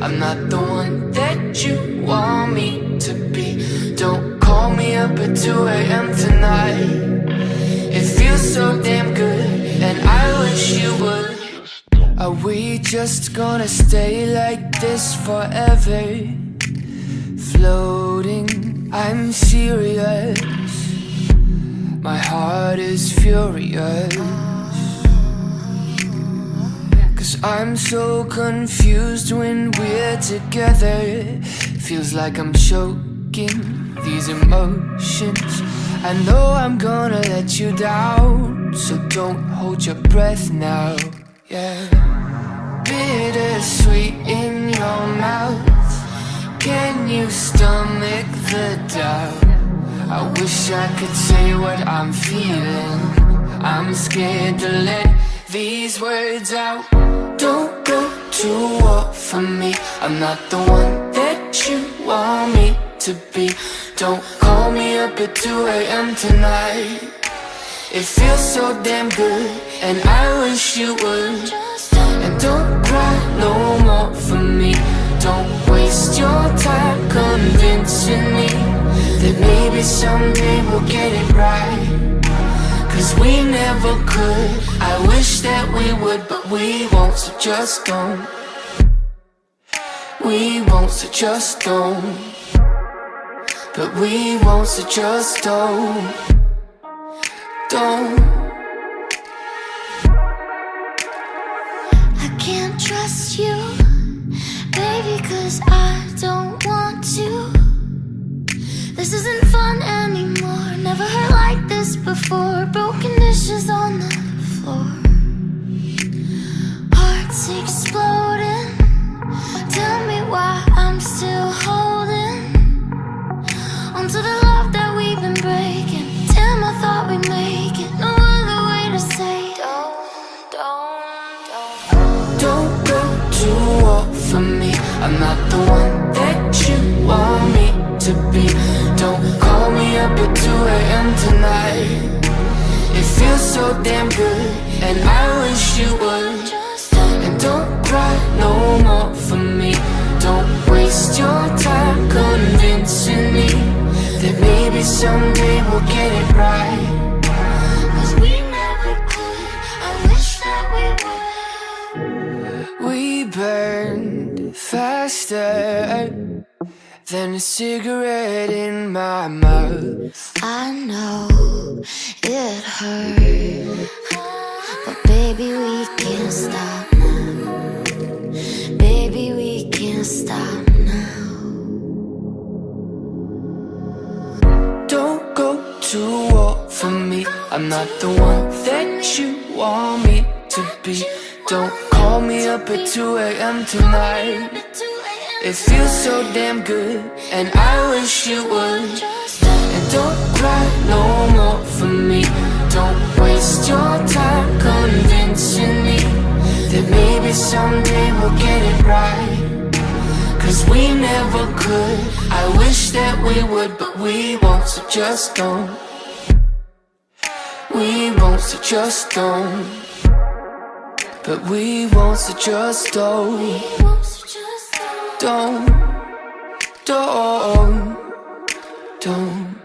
I'm not the one that you want me to be. Don't call me up at 2 a.m. tonight. It feels so damn good, and I wish you would. Are we just gonna stay like this forever? Floating, I'm serious. My heart is furious, 'cause I'm so confused when we're together. Feels like I'm choking these emotions. I know I'm gonna let you down, so don't hold your breath now. Yeah. Bittersweet in your mouth. Can you stomach the doubt? I wish I could say what I'm feeling. I'm scared to let these words out. Don't go to war for me. I'm not the one that you want me to be. Don't call me up at 2 a.m. tonight. It feels so damn good, and I wish you would. And don't cry no more for me. Don't waste your time convincing me that maybe someday we'll get it right. 'Cause we never could. I wish that we would, but we won't, so just don't. We won't, so just don't. But we won't, so just don't. Don't. I can't trust you, baby, 'cause I don't want to. This isn't fun anymore. Never heard like this before. Broken dishes on the floor. Hearts exploding. Tell me why I'm still holding onto the love that we've been breaking. Damn, I thought we'd make it. No other way to say Don't go to war for me. I'm not the one that you want me to be. Don't call me up at 2 a.m. tonight. It feels so damn good, and I wish you would. And don't cry no more for me. Don't waste your time convincing me that maybe someday we'll get it right. 'Cause we never could. I wish that we would. We burned faster than a cigarette in my mouth. I know it hurt, but baby, we can't stop now. Baby, we can't stop now. Don't go to war for me. I'm not the one that you want me to be. Don't call me up at 2 a.m. tonight. It feels so damn good, and I wish you would. And don't cry no more for me. Don't waste your time convincing me that maybe someday we'll get it right. 'Cause we never could. I wish that we would, but we won't, so just don't. We won't, so just don't. But we won't, so just don't. Don't.